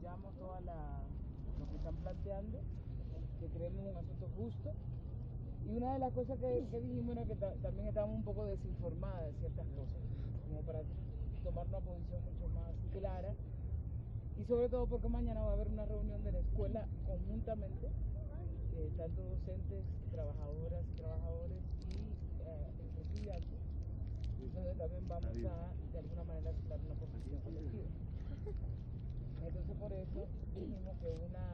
apoyamos lo que están planteando, que creemos un asunto justo. Y una de las cosas que dijimos era que también estábamos un poco desinformadas de ciertas cosas, como para tomar una posición mucho más clara. Y sobre todo porque mañana va a haber una reunión de la escuela conjuntamente, tanto docentes, trabajadoras, trabajadores y estudiantes, donde también vamos a, de alguna manera, aceptar una posición colectiva. Entonces por eso dijimos que una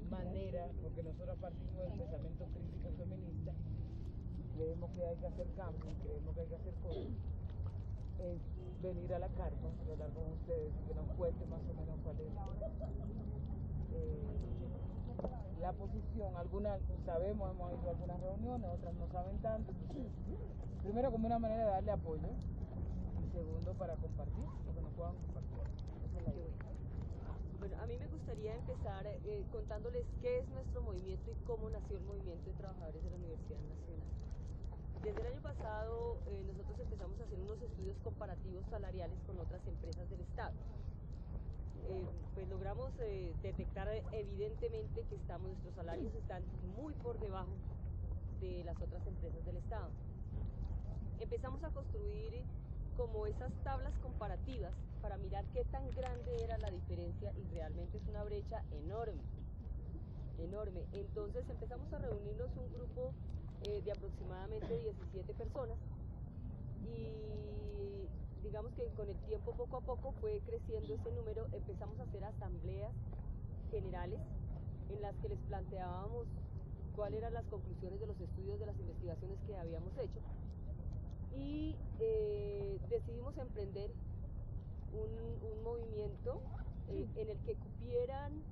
manera, porque nosotros partimos del pensamiento crítico feminista, creemos que hay que hacer cambios, creemos que hay que hacer cosas, es venir a la carpa y hablar con ustedes y que nos cuenten más o menos cuál es la posición. Algunas sabemos, hemos ido a algunas reuniones, otras no saben tanto. Entonces, primero como una manera de darle apoyo y segundo para compartir, lo que nos puedan compartir. Esa es la idea. Bueno, a mí me gustaría empezar contándoles qué es nuestro movimiento y cómo nació el movimiento de trabajadores de la Universidad Nacional. Desde el año pasado nosotros empezamos a hacer unos estudios comparativos salariales con otras empresas del Estado. Pues logramos detectar evidentemente que nuestros salarios están muy por debajo de las otras empresas del Estado. Empezamos a construir como esas tablas comparativas para mirar qué tan grande era la diferencia y realmente es una brecha enorme, enorme. Entonces empezamos a reunirnos un grupo de aproximadamente 17 personas y digamos que con el tiempo poco a poco fue creciendo ese número. Empezamos a hacer asambleas generales en las que les planteábamos cuáles eran las conclusiones de los estudios, de las investigaciones que habíamos hecho y decidimos emprender un movimiento en el que cupieran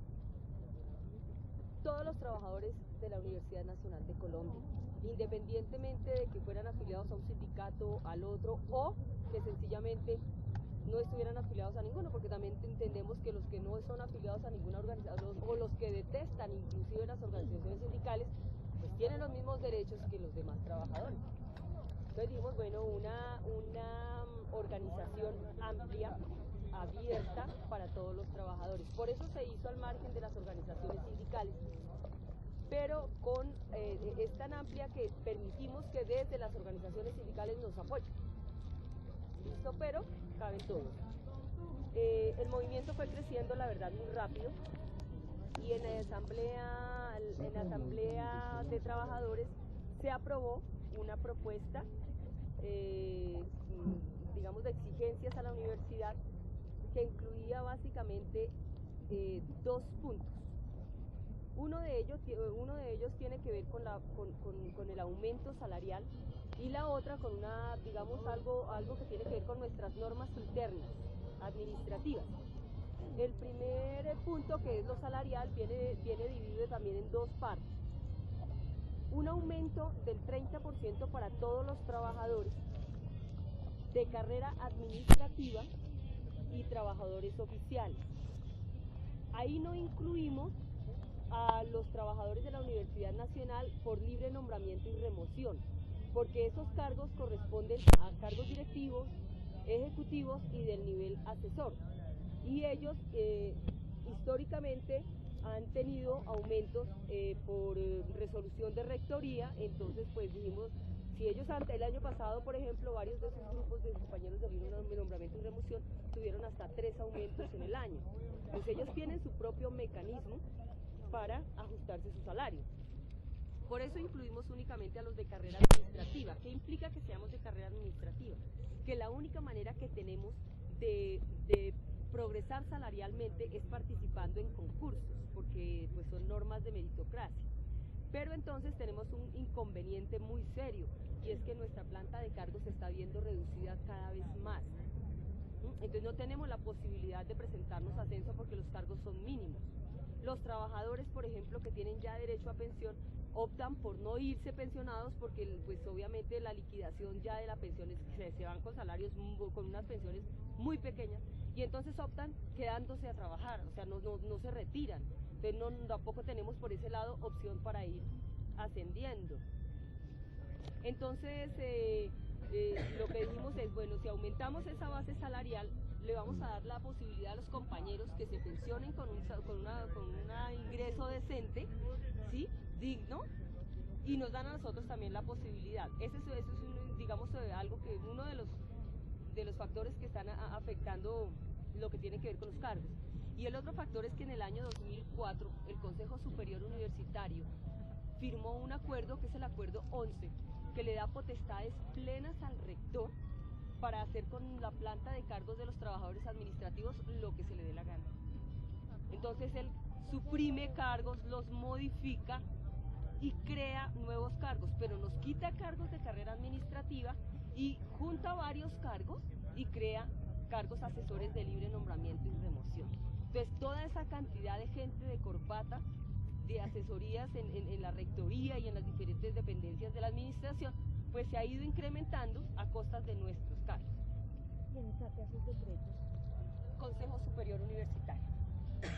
todos los trabajadores de la Universidad Nacional de Colombia, independientemente de que fueran afiliados a un sindicato, al otro, o que sencillamente no estuvieran afiliados a ninguno, porque también entendemos que los que no son afiliados a ninguna organización, o los que detestan inclusive las organizaciones sindicales, pues tienen los mismos derechos que los demás trabajadores. Entonces dijimos, bueno, una organización amplia, abierta para todos los trabajadores. Por eso se hizo al margen de las organizaciones sindicales, pero es tan amplia que permitimos que desde las organizaciones sindicales nos apoyen. ¿Listo? Pero caben todos. El movimiento fue creciendo, la verdad, muy rápido, y en la asamblea de trabajadores se aprobó una propuesta, digamos, de exigencias a la universidad que incluía básicamente 2 puntos. Uno de ellos tiene que ver con el aumento salarial y la otra con digamos, algo que tiene que ver con nuestras normas internas, administrativas. El primer punto, que es lo salarial, viene dividido también en 2 partes. Un aumento del 30% para todos los trabajadores de carrera administrativa y trabajadores oficiales. Ahí no incluimos a los trabajadores de la Universidad Nacional por libre nombramiento y remoción, porque esos cargos corresponden a cargos directivos, ejecutivos y del nivel asesor. Y ellos históricamente han tenido aumentos por resolución de rectoría. Entonces pues dijimos, si ellos el año pasado, por ejemplo, varios de esos grupos de compañeros de libre nombramiento y remoción tuvieron hasta 3 aumentos en el año. Pues ellos tienen su propio mecanismo para ajustarse su salario. Por eso incluimos únicamente a los de carrera administrativa. ¿Qué implica que seamos de carrera administrativa? Que la única manera que tenemos de progresar salarialmente es participando en concursos, porque pues son normas de meritocracia. Pero entonces tenemos un inconveniente muy serio, y es que nuestra planta de cargos se está viendo reducida cada vez más. Entonces no tenemos la posibilidad de presentarnos a ascenso porque los cargos son mínimos. Los trabajadores, por ejemplo, que tienen ya derecho a pensión, optan por no irse pensionados porque pues obviamente la liquidación ya de la pensión es que se van con salarios, con unas pensiones muy pequeñas, y entonces optan quedándose a trabajar, o sea, no se retiran. Entonces tampoco tenemos por ese lado opción para ir ascendiendo. Entonces lo que dijimos es, bueno, si aumentamos esa base salarial, le vamos a dar la posibilidad a los compañeros que se pensionen con un ingreso decente, ¿sí? Digno, y nos dan a nosotros también la posibilidad. Eso es digamos, algo que uno de los factores que están afectando lo que tiene que ver con los cargos. Y el otro factor es que en el año 2004 el Consejo Superior Universitario firmó un acuerdo que es el acuerdo 11, que le da potestades plenas al rector para hacer con la planta de cargos de los trabajadores administrativos lo que se le dé la gana. Entonces él suprime cargos, los modifica y crea nuevos cargos, pero nos quita cargos de carrera administrativa y junta varios cargos y crea cargos asesores de libre nombramiento y remoción. Entonces toda esa cantidad de gente de corbata, de asesorías en la rectoría y en las diferentes dependencias de la administración, pues se ha ido incrementando a costas de nuestros cargos. ¿Quién saca esos decretos? Consejo Superior Universitario,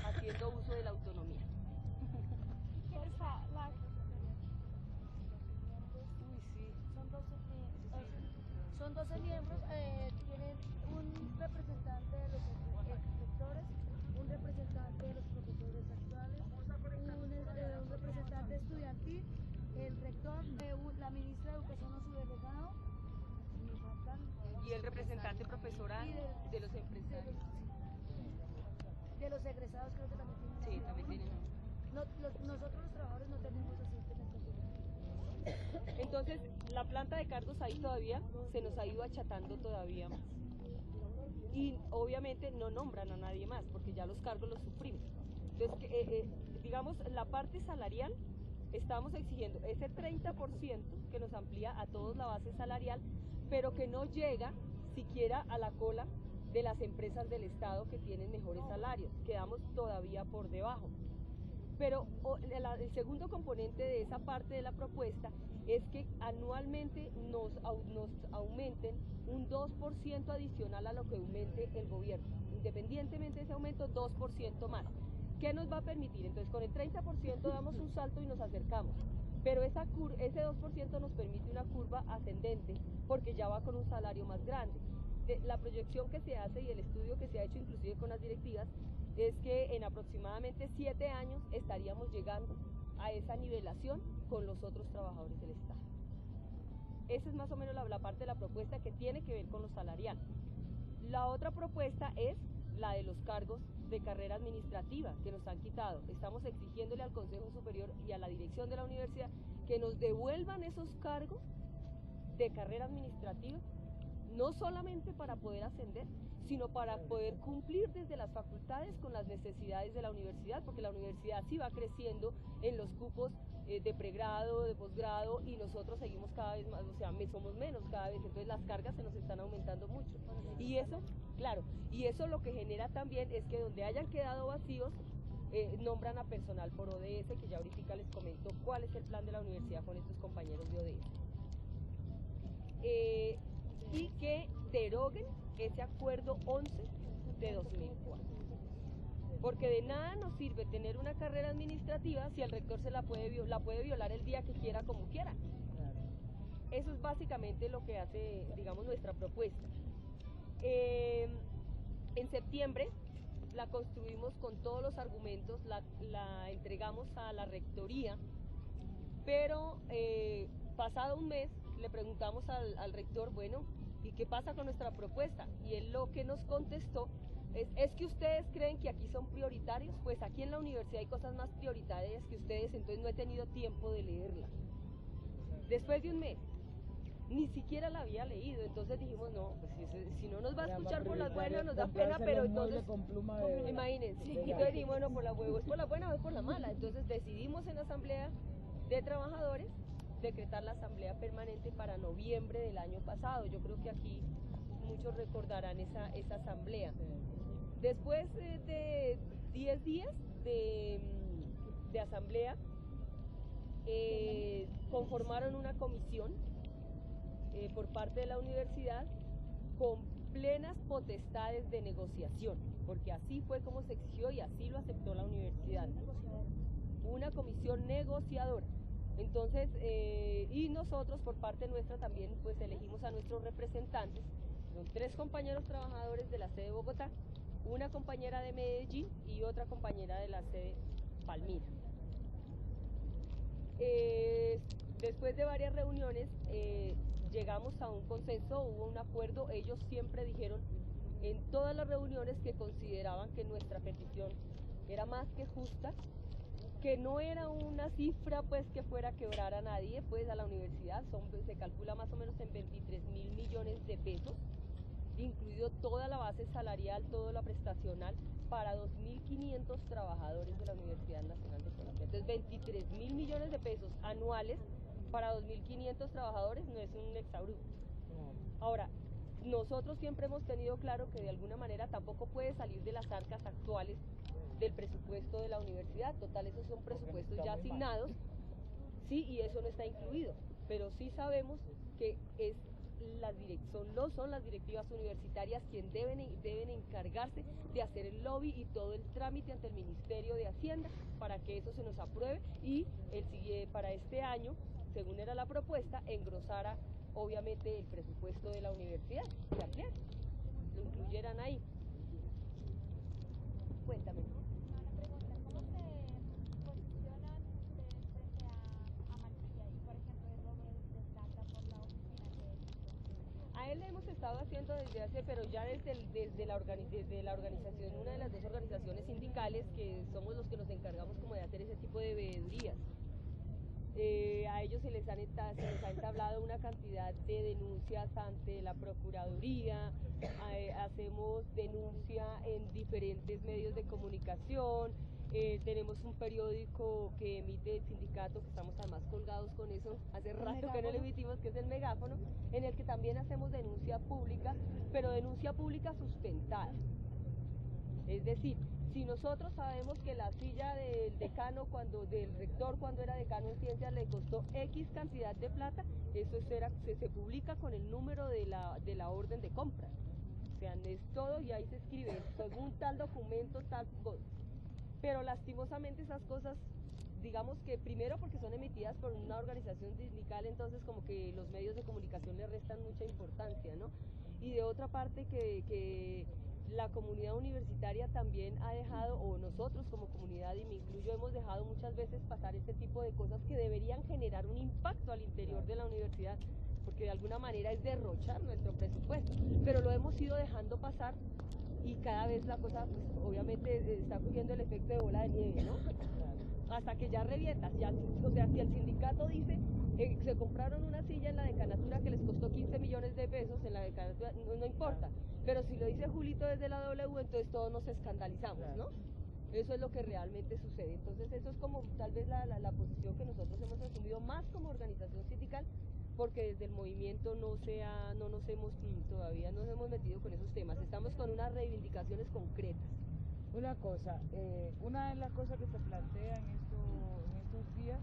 haciendo uso de la autonomía. ¿Quién está la... Uy, sí. Son 12 miembros, tienen un representante de los rectores, un representante de los profesores actuales, un representante estudiantil, el rector, la ministra de Educación o su delegado, Y el representante profesoral de los empresarios. De los egresados creo que también tienen. Sí, también tienen. Nosotros los trabajadores no tenemos así en nuestra ciudad. Entonces, la planta de cargos ahí todavía se nos ha ido achatando todavía más. Y obviamente no nombran a nadie más, porque ya los cargos los suprimen. Entonces, digamos, la parte salarial, estamos exigiendo ese 30% que nos amplía a todos la base salarial, pero que no llega siquiera a la cola de las empresas del Estado que tienen mejores salarios. Quedamos todavía por debajo. Pero el segundo componente de esa parte de la propuesta es que anualmente nos aumenten un 2% adicional a lo que aumente el gobierno. Independientemente de ese aumento, 2% más. ¿Qué nos va a permitir? Entonces, con el 30% damos un salto y nos acercamos. Pero ese 2% nos permite una curva ascendente porque ya va con un salario más grande. La proyección que se hace y el estudio que se ha hecho inclusive con las directivas es que en aproximadamente 7 años estaríamos llegando a esa nivelación con los otros trabajadores del Estado. Esa es más o menos la parte de la propuesta que tiene que ver con lo salarial. La otra propuesta es la de los cargos de carrera administrativa que nos han quitado. Estamos exigiéndole al Consejo Superior y a la dirección de la universidad que nos devuelvan esos cargos de carrera administrativa, no solamente para poder ascender, sino para poder cumplir desde las facultades con las necesidades de la universidad, porque la universidad sí va creciendo en los cupos de pregrado, de posgrado, y nosotros seguimos cada vez más, o sea, somos menos cada vez, entonces las cargas se nos están aumentando mucho. Y eso, claro, y eso lo que genera también es que donde hayan quedado vacíos, nombran a personal por ODS, que ya ahorita les comento cuál es el plan de la universidad con estos compañeros de ODS. Y que deroguen ese acuerdo 11 de 2004. Porque de nada nos sirve tener una carrera administrativa si el rector la puede violar el día que quiera, como quiera. Eso es básicamente lo que hace, digamos, nuestra propuesta. En septiembre la construimos con todos los argumentos, la entregamos a la rectoría, pero pasado un mes le preguntamos al rector, bueno, ¿y qué pasa con nuestra propuesta? Y él lo que nos contestó es que ustedes creen que aquí son prioritarios, pues aquí en la universidad hay cosas más prioritarias que ustedes, entonces no he tenido tiempo de leerla. Después de un mes, ni siquiera la había leído, entonces dijimos, no, pues si no nos va a escuchar por las buenas, nos da pena, pero entonces, imagínense, entonces dijimos, bueno, por la huevo, ¿es por la buena o es por la mala? Entonces decidimos en la asamblea de trabajadores decretar la asamblea permanente para noviembre del año pasado. Yo creo que aquí muchos recordarán esa asamblea. Después de 10 días de asamblea, conformaron una comisión por parte de la universidad con plenas potestades de negociación, porque así fue como se exigió y así lo aceptó la universidad. Una comisión negociadora. Entonces, y nosotros por parte nuestra también pues elegimos a nuestros representantes Son 3 compañeros trabajadores de la sede de Bogotá, una compañera de Medellín y otra compañera de la sede Palmira. Después de varias reuniones llegamos a un consenso, hubo un acuerdo. Ellos siempre dijeron en todas las reuniones que consideraban que nuestra petición era más que justa, que no era una cifra pues que fuera a quebrar a nadie, pues a la universidad se calcula más o menos en 23.000 millones de pesos, incluido toda la base salarial, toda la prestacional para 2.500 trabajadores de la Universidad Nacional de Colombia. Entonces 23.000 millones de pesos anuales para 2.500 trabajadores no es un exabrupto. Ahora, nosotros siempre hemos tenido claro que de alguna manera tampoco puede salir de las arcas actuales del presupuesto de la universidad. Total, esos son presupuestos ya asignados, sí, y eso no está incluido, pero sí sabemos que son las directivas universitarias quienes deben encargarse de hacer el lobby y todo el trámite ante el Ministerio de Hacienda para que eso se nos apruebe y para este año, según era la propuesta, engrosara obviamente el presupuesto de la universidad, se ampliara, lo incluyeran ahí. Cuéntame. Una pregunta, ¿cómo se posicionan ustedes frente a Mantilla y, por ejemplo, el robo de plata por la oficina que A él le hemos estado haciendo desde hace, pero ya desde la organización, una de las 2 organizaciones sindicales, que somos los que nos encargamos como de hacer ese tipo de veedurías. A ellos se les ha entablado una cantidad de denuncias ante la Procuraduría, hacemos denuncia en diferentes medios de comunicación, tenemos un periódico que emite el sindicato, que estamos además colgados con eso, hace rato que no lo emitimos, que es el Megáfono, en el que también hacemos denuncia pública, pero denuncia pública sustentada. Es decir, si nosotros sabemos que la silla del decano, del rector cuando era decano en ciencias le costó X cantidad de plata, eso se publica con el número de la orden de compra. O sea, es todo y ahí se escribe, según tal documento, tal cosa. Pero lastimosamente esas cosas, digamos que primero porque son emitidas por una organización sindical, entonces como que los medios de comunicación le restan mucha importancia, ¿no? Y de otra parte que la comunidad universitaria también ha dejado, o nosotros como comunidad, y me incluyo, hemos dejado muchas veces pasar este tipo de cosas que deberían generar un impacto al interior de la universidad, porque de alguna manera es derrochar nuestro presupuesto, pero lo hemos ido dejando pasar y cada vez la cosa, pues obviamente está cogiendo el efecto de bola de nieve, ¿no? Hasta que ya revientas, o sea, si el sindicato dice se compraron una silla en la decanatura que les costó 15 millones de pesos, en la decanatura no importa, pero si lo dice Julito desde la W, entonces todos nos escandalizamos, ¿no? Eso es lo que realmente sucede. Entonces eso es como tal vez la posición que nosotros hemos asumido más como organización sindical, porque desde el movimiento todavía no nos hemos metido con esos temas, estamos con unas reivindicaciones concretas. Una cosa, una de las cosas que se plantea en estos días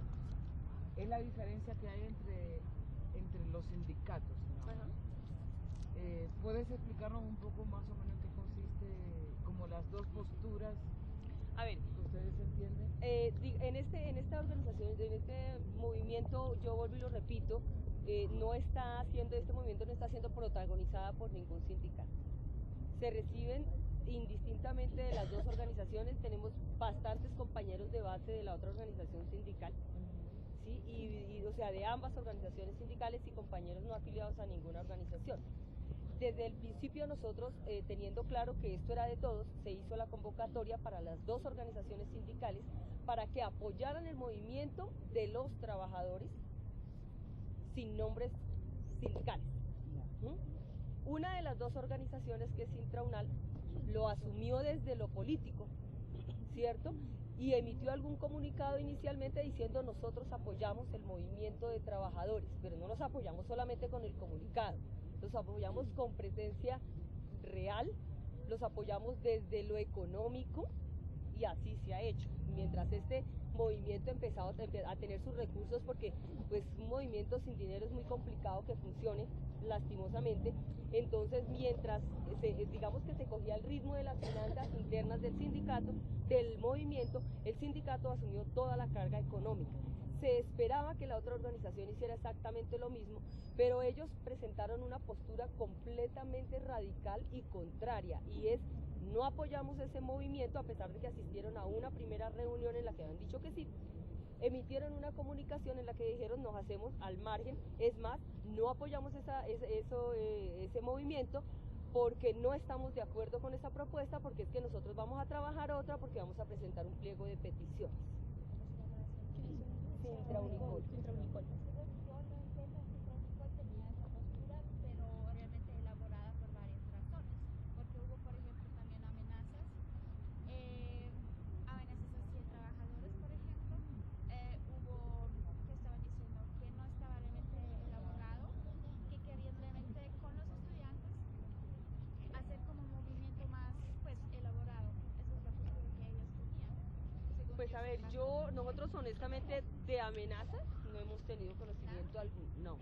es la diferencia que hay entre los sindicatos, ¿no? ¿Puedes explicarnos un poco más o menos en qué consiste, como las 2 posturas? A ver, que ustedes entienden. En esta organización, en este movimiento, yo vuelvo y lo repito, este movimiento no está siendo protagonizada por ningún sindicato. Se reciben indistintamente de las 2 organizaciones, tenemos bastantes compañeros de base de la otra organización sindical, ¿sí? O sea, de ambas organizaciones sindicales y compañeros no afiliados a ninguna organización. Desde el principio nosotros, teniendo claro que esto era de todos, se hizo la convocatoria para las 2 organizaciones sindicales para que apoyaran el movimiento de los trabajadores sin nombres sindicales. Una de las 2 organizaciones, que es Intraunal, lo asumió desde lo político, ¿cierto? Y emitió algún comunicado inicialmente diciendo: nosotros apoyamos el movimiento de trabajadores, pero no nos apoyamos solamente con el comunicado, los apoyamos con presencia real, los apoyamos desde lo económico, y así se ha hecho. Mientras este movimiento ha empezado a tener sus recursos, porque pues un movimiento sin dinero es muy complicado que funcione, lastimosamente. Entonces, mientras digamos que se cogía el ritmo de las finanzas internas del sindicato, del movimiento, el sindicato asumió toda la carga económica. Se esperaba que la otra organización hiciera exactamente lo mismo, pero ellos presentaron una postura completamente radical y contraria, y es: no apoyamos ese movimiento, a pesar de que asistieron a una primera reunión en la que habían dicho que sí. Emitieron una comunicación en la que dijeron: nos hacemos al margen, es más, no apoyamos ese movimiento porque no estamos de acuerdo con esa propuesta, porque es que nosotros vamos a trabajar otra, porque vamos a presentar un pliego de peticiones. Sintra Unicol. Yo no entiendo si Sintra Unicol tenía esa postura, pero realmente elaborada por varias razones, porque hubo, por ejemplo, también amenazas hacia trabajadores, por ejemplo, hubo que estaban diciendo que no estaba realmente elaborado, que querían realmente con los estudiantes hacer como un movimiento más pues elaborado. Esa es la postura que ellos tenían. Pues a ver, nosotros honestamente de amenazas no hemos tenido conocimiento alguno,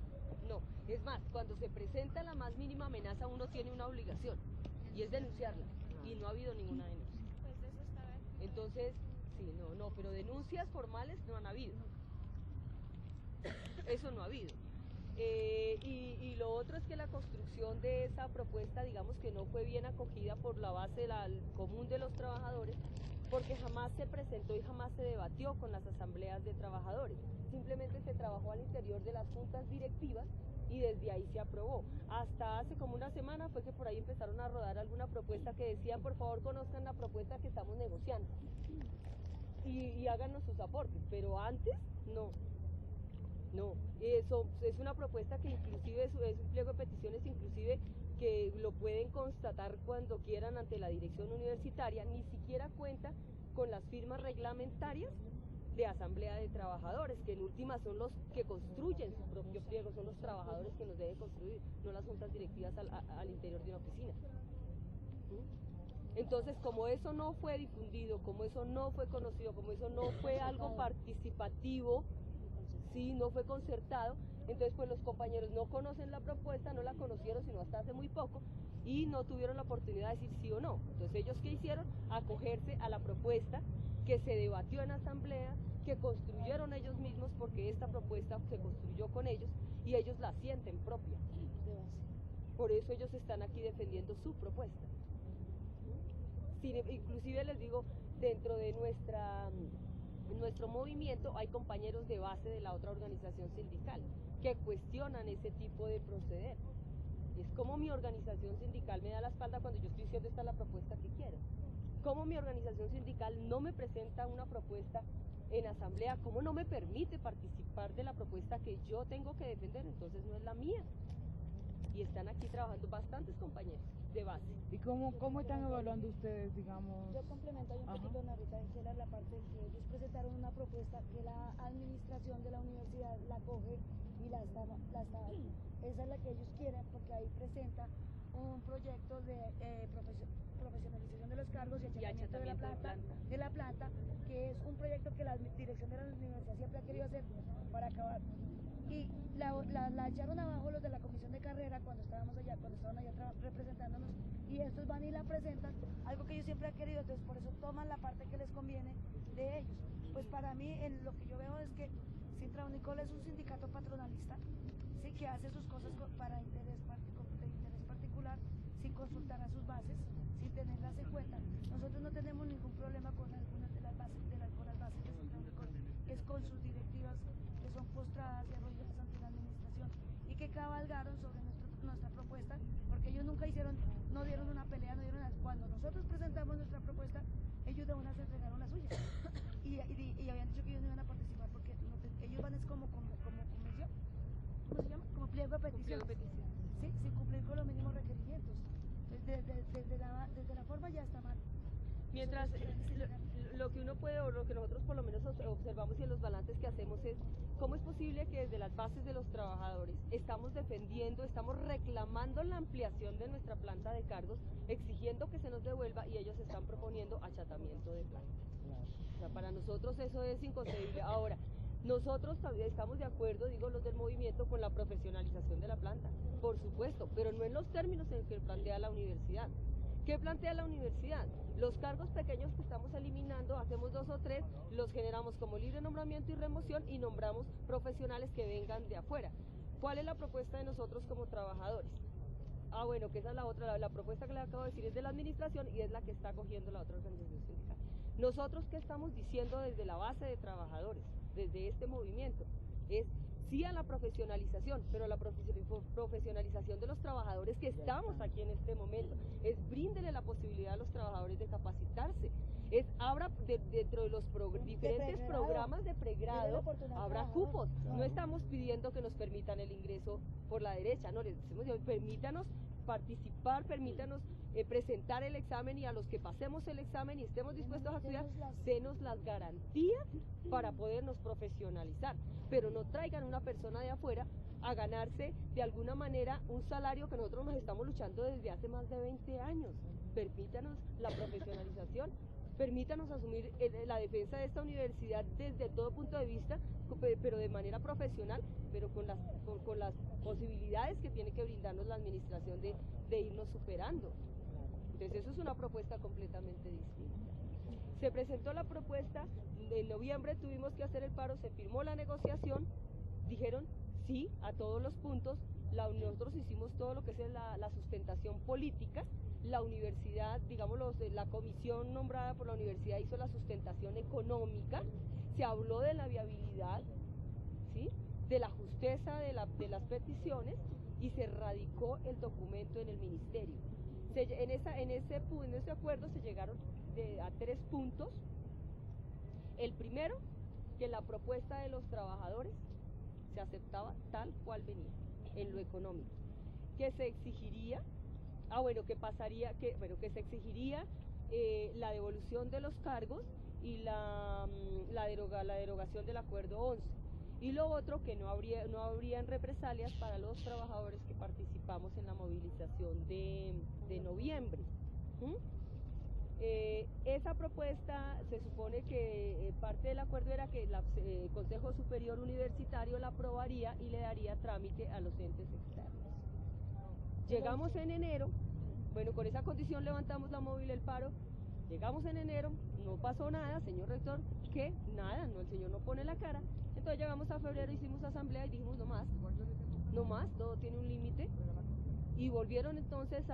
no. Es más, cuando se presenta la más mínima amenaza, uno tiene una obligación, y es denunciarla, y no ha habido ninguna denuncia. Pues de eso estaba. Entonces, sí, no, pero denuncias formales no han habido. Eso no ha habido. Y lo otro es que la construcción de esa propuesta, digamos que no fue bien acogida por la base común de los trabajadores, porque jamás se presentó y jamás se debatió con las asambleas de trabajadores. Simplemente se trabajó al interior de las juntas directivas y desde ahí se aprobó. Hasta hace como una semana fue que por ahí empezaron a rodar alguna propuesta que decían: por favor conozcan la propuesta que estamos negociando y háganos sus aportes, pero antes no. Eso es una propuesta que inclusive es un pliego de peticiones, inclusive que lo pueden constatar cuando quieran ante la dirección universitaria, ni siquiera cuenta con las firmas reglamentarias de asamblea de trabajadores, que en última son los que construyen su propio pliego, son los trabajadores que los deben construir, no las juntas directivas al interior de una oficina. Entonces, como eso no fue difundido, como eso no fue conocido, como eso no fue algo participativo, sí, no fue concertado, entonces pues los compañeros no conocen la propuesta, no la conocieron sino hasta hace muy poco, y no tuvieron la oportunidad de decir sí o no. Entonces ellos, ¿qué hicieron? Acogerse a la propuesta que se debatió en asamblea, que construyeron ellos mismos, porque esta propuesta se construyó con ellos y ellos la sienten propia. Por eso ellos están aquí defendiendo su propuesta. Sí, inclusive les digo, dentro de nuestro movimiento hay compañeros de base de la otra organización sindical que cuestionan ese tipo de proceder. Es como mi organización sindical me da la espalda cuando yo estoy diciendo: esta es la propuesta que quiero. Como mi organización sindical no me presenta una propuesta en asamblea, cómo no me permite participar de la propuesta que yo tengo que defender, entonces no es la mía. Y están aquí trabajando bastantes compañeros de base. ¿Y cómo están evaluando ustedes, digamos? Yo complemento ahí un poquito, Narita, en la parte de que ellos presentaron una propuesta que la administración de la universidad la coge y la está esa es la que ellos quieren, porque ahí presenta un proyecto de profesionalización de los cargos y achatamiento de la planta, que es un proyecto que la dirección de la universidad siempre ha querido hacer para acabar. Y la echaron abajo los de la comisión de carrera cuando estaban allá representándonos, y estos van y la presentan, algo que ellos siempre han querido, entonces por eso toman la parte que les conviene de ellos. Pues para mí, en lo que yo veo es que Sintra Unicol es un sindicato patronalista, sí, que hace sus cosas para interés particular, sin consultar a sus bases, sin tenerlas en cuenta. Nosotros no tenemos ningún problema con algunas de las bases de Sintra Unicol, es con sus directivas que son postradas y arrolladas ante la administración y que cabalgaron sobre nuestra propuesta, porque ellos nunca no dieron una pelea, no dieron nada. Cuando nosotros presentamos nuestra propuesta, ellos de una se entregaron la suya y habían dicho que ellos no iban a participar porque ellos van es como convención, ¿cómo se llama? Como pliego de peticiones, sí, sin cumplir con los mínimos requerimientos. Desde la forma ya está mal. Mientras lo que uno puede, o lo que nosotros por lo menos observamos y en los balances que hacemos es: ¿cómo es posible que desde las bases de los trabajadores estamos defendiendo, estamos reclamando la ampliación de nuestra planta de cargos, exigiendo que se nos devuelva, y ellos están proponiendo achatamiento de planta? O sea, para nosotros eso es inconcebible. Ahora, nosotros estamos de acuerdo, digo los del movimiento, con la profesionalización de la planta, por supuesto, pero no en los términos en que plantea la universidad, ¿Qué plantea la universidad? Los cargos pequeños que estamos eliminando, hacemos 2 o 3, los generamos como libre nombramiento y remoción y nombramos profesionales que vengan de afuera. ¿Cuál es la propuesta de nosotros como trabajadores? Ah, bueno, que esa es la otra, la propuesta que le acabo de decir es de la administración y es la que está cogiendo la otra organización sindical. Nosotros, ¿qué estamos diciendo desde la base de trabajadores, desde este movimiento? Es sí a la profesionalización, pero la profesionalización de los trabajadores que estamos aquí en este momento. Es bríndele la posibilidad a los trabajadores de capacitarse. Es abra dentro de los diferentes programas de pregrado, habrá cupos. No estamos pidiendo que nos permitan el ingreso por la derecha, no, les decimos, permítanos participar, permítanos presentar el examen y a los que pasemos el examen y estemos dispuestos a estudiar, denos las garantías para podernos profesionalizar, pero no traigan una persona de afuera a ganarse de alguna manera un salario que nosotros nos estamos luchando desde hace más de 20 años. Permítanos la profesionalización, permítanos asumir la defensa de esta universidad desde todo punto de vista, pero de manera profesional, pero con las posibilidades que tiene que brindarnos la administración de irnos superando. Entonces eso es una propuesta completamente distinta. Se presentó la propuesta, en noviembre tuvimos que hacer el paro, se firmó la negociación, dijeron sí a todos los puntos, nosotros hicimos todo lo que es la sustentación política, la universidad, digamos, la comisión nombrada por la universidad hizo la sustentación económica, se habló de la viabilidad, ¿sí?, de la justeza de las peticiones y se radicó el documento en el ministerio. En ese acuerdo se llegaron a 3 puntos. El primero, que la propuesta de los trabajadores se aceptaba tal cual venía, en lo económico, que se exigiría, que se exigiría la devolución de los cargos y la derogación del acuerdo 11. Y lo otro, que no habrían represalias para los trabajadores que participamos en la movilización de noviembre. Esa propuesta se supone que parte del acuerdo era que el Consejo Superior Universitario la aprobaría y le daría trámite a los entes externos. Llegamos en enero, bueno, con esa condición levantamos la móvil, el paro, llegamos en enero, no pasó nada, señor rector, que nada, no, el señor no pone la cara. Entonces llegamos a febrero, hicimos asamblea y dijimos no más, todo tiene un límite, y volvieron entonces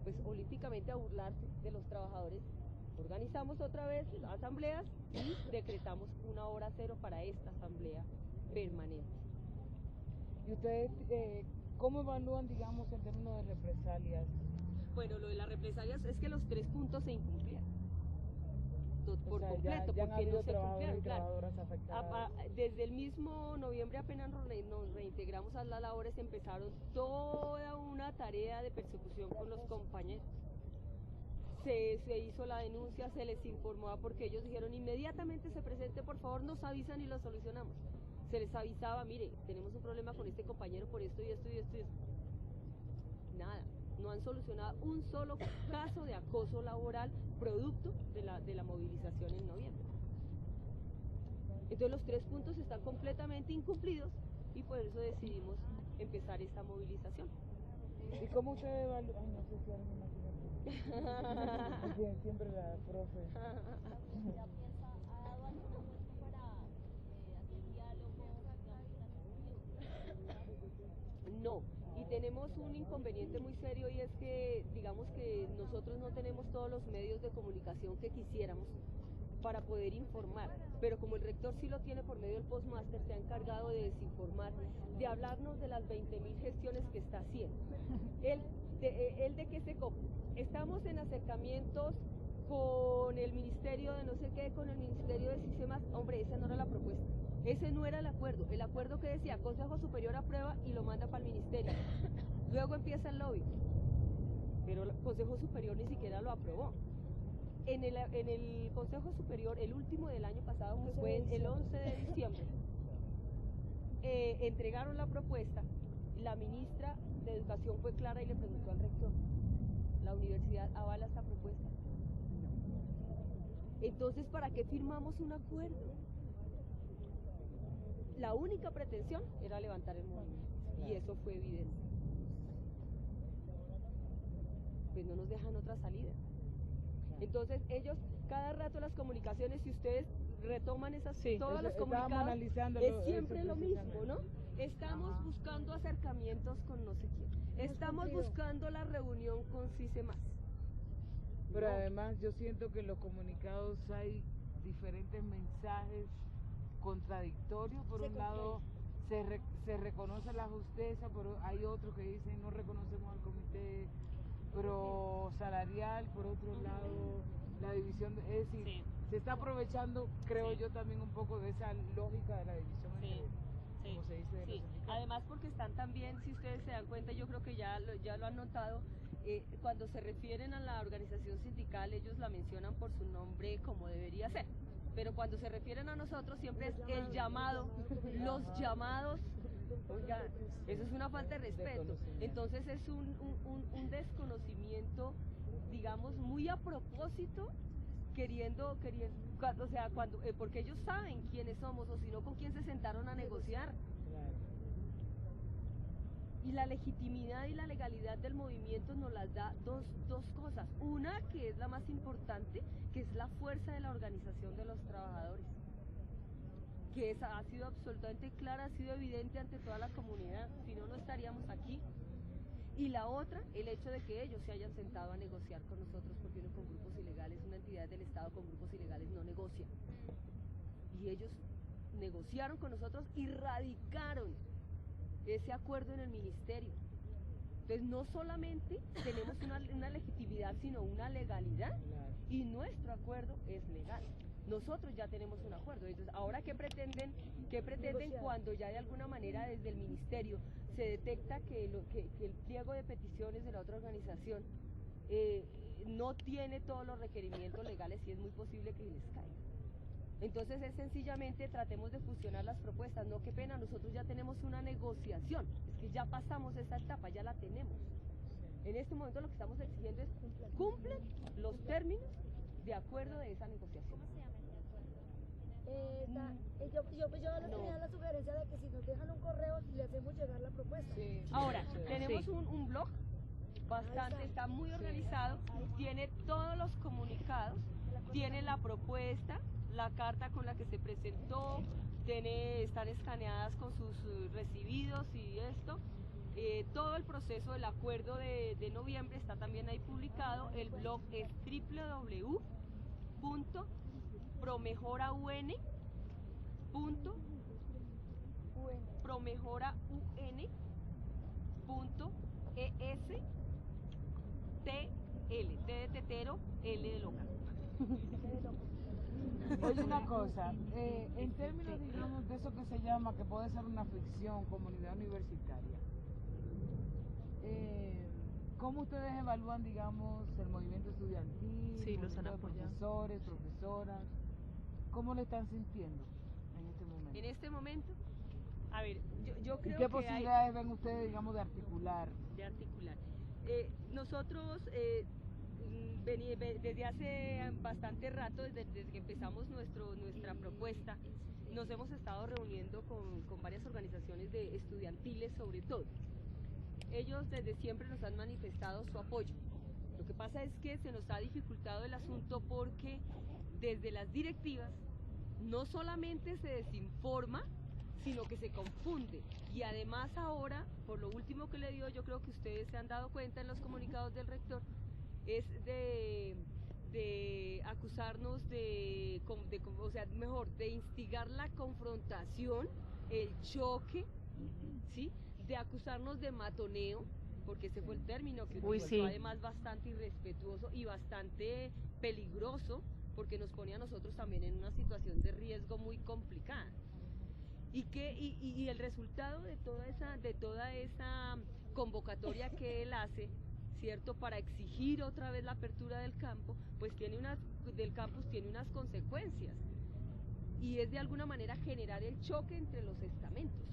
pues olímpicamente a burlarse de los trabajadores. Organizamos otra vez asambleas y decretamos 1 hora 0 para esta asamblea permanente. ¿Y ustedes cómo evalúan, digamos, en términos de represalias? Bueno, lo de las represalias es que los 3 puntos se incumplieron por completo, ya porque no se cumplieron, claro. Desde el mismo noviembre apenas nos reintegramos a las labores, empezaron toda una tarea de persecución con los compañeros. Se hizo la denuncia, se les informó porque ellos dijeron inmediatamente se presente, por favor, nos avisan y lo solucionamos. Se les avisaba, mire, tenemos un problema con este compañero por esto y esto y esto y esto. Nada. No han solucionado un solo caso de acoso laboral producto de la movilización en noviembre. Entonces los 3 puntos están completamente incumplidos y por eso decidimos empezar esta movilización. ¿Y cómo usted evalúa? Ay, no sé si alguien más tiene siempre la profe. ¿Ya piensa, ha dado alguna vuelta para hacer diálogo, No, y tenemos un inconveniente muy serio y es que, digamos que nosotros no tenemos todos los medios de comunicación que quisiéramos para poder informar, pero como el rector sí lo tiene por medio del postmaster, se ha encargado de desinformar, de hablarnos de las 20.000 gestiones que está haciendo. Él de qué se copa. Estamos en acercamientos con el ministerio de no sé qué, con el ministerio de sistemas. Hombre, esa no era la propuesta. Ese no era el acuerdo que decía Consejo Superior aprueba y lo manda para el ministerio. Luego empieza el lobby, pero el Consejo Superior ni siquiera lo aprobó. En el Consejo Superior, el último del año pasado, que fue el 11 de diciembre, entregaron la propuesta, la ministra de Educación fue clara y le preguntó al rector, ¿la universidad avala esta propuesta? Entonces, ¿para qué firmamos un acuerdo? La única pretensión era levantar el movimiento y eso fue evidente. pues no nos dejan otra salida. Entonces ellos, cada rato las comunicaciones, si ustedes retoman todos los comunicados, es siempre lo mismo, ¿no? Estamos buscando acercamientos con no sé quién, estamos buscando la reunión con CICEMAS. Pero además yo siento que en los comunicados hay diferentes mensajes contradictorios. Por un lado se reconoce la justeza, pero hay otros que dicen no reconocemos al comité pro salarial. Por otro lado, la división, es decir, se está aprovechando, creo yo, también un poco de esa lógica de la división entre, como se dice, de los sindicatos. Además porque están también, si ustedes se dan cuenta, yo creo que ya lo han notado, cuando se refieren a la organización sindical, ellos la mencionan por su nombre como debería ser. Pero cuando se refieren a nosotros siempre es el llamado, los llamados. Oiga, eso es una falta de respeto. Entonces es un desconocimiento, digamos, muy a propósito, o sea, porque ellos saben quiénes somos, o si no, con quién se sentaron a negociar. Y la legitimidad y la legalidad del movimiento nos las da dos cosas. Una, que es la más importante, que es la fuerza de la organización de los trabajadores, que ha sido absolutamente clara, ha sido evidente ante toda la comunidad, si no, no estaríamos aquí. Y la otra, el hecho de que ellos se hayan sentado a negociar con nosotros, porque uno con grupos ilegales, una entidad del Estado con grupos ilegales no negocia. Y ellos negociaron con nosotros y radicaron ese acuerdo en el ministerio. Entonces no solamente tenemos una legitimidad, sino una legalidad, y nuestro acuerdo es legal. Nosotros ya tenemos un acuerdo. Entonces, ahora ¿qué pretenden cuando ya de alguna manera desde el ministerio se detecta que el pliego de peticiones de la otra organización no tiene todos los requerimientos legales y es muy posible que les caiga? Entonces es sencillamente tratemos de fusionar las propuestas. No, qué pena, nosotros ya tenemos una negociación, es que ya pasamos esa etapa, ya la tenemos. En este momento lo que estamos exigiendo es cumplan los términos de acuerdo de esa negociación. ¿Cómo se llama ese acuerdo? Yo les tenía la sugerencia de que si nos dejan un correo le hacemos llegar la propuesta. Ahora, tenemos un blog bastante, está muy organizado, tiene todos los comunicados, tiene la propuesta, la carta con la que se presentó, están escaneadas con sus recibidos y esto. Todo el proceso del acuerdo de noviembre está también ahí publicado. El blog es www.promejoraun.promejorAun.estl, T de tetero, L de loca. Oye, una cosa, en términos, digamos, de eso que se llama, que puede ser una ficción, comunidad universitaria, ¿cómo ustedes evalúan, digamos, el movimiento estudiantil, Sí, los han movimiento de apoyado. profesores, profesoras? ¿Cómo lo están sintiendo en este momento? En este momento, a ver, yo ¿Y creo qué que posibilidades ven ustedes, digamos, de articular? Nosotros desde hace bastante rato, desde que empezamos nuestra propuesta, nos hemos estado reuniendo con varias organizaciones estudiantiles sobre todo. Ellos desde siempre nos han manifestado su apoyo. Lo que pasa es que se nos ha dificultado el asunto porque desde las directivas no solamente se desinforma, sino que se confunde. Y además ahora, por lo último que le digo, yo creo que ustedes se han dado cuenta en los comunicados del rector, es de acusarnos de instigar la confrontación, el choque, ¿sí? De acusarnos de matoneo, porque ese fue el término que utilizó, además bastante irrespetuoso y bastante peligroso, porque nos pone a nosotros también en una situación de riesgo muy complicada. Y el resultado de toda esa convocatoria que él hace, ¿cierto?, para exigir otra vez la apertura del campus, pues tiene unas consecuencias, y es de alguna manera generar el choque entre los estamentos,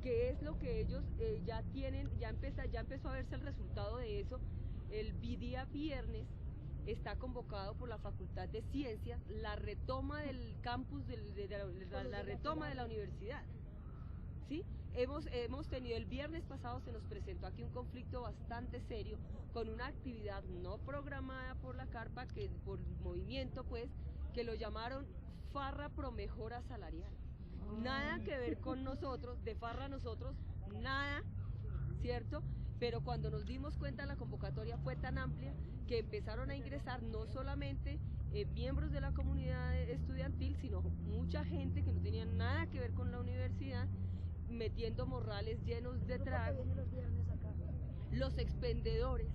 que es lo que ellos ya empezó a verse el resultado de eso. El día viernes está convocado por la Facultad de Ciencias la retoma del campus, la retoma de la universidad, ¿sí? hemos tenido, el viernes pasado se nos presentó aquí un conflicto bastante serio con una actividad no programada por la carpa, que por movimiento pues, que lo llamaron farra pro mejora salarial. Nada que ver con nosotros, de farra nosotros, nada, ¿cierto? Pero cuando nos dimos cuenta la convocatoria fue tan amplia que empezaron a ingresar no solamente miembros de la comunidad estudiantil, sino mucha gente que no tenía nada que ver con la universidad, metiendo morrales llenos de trago, los expendedores.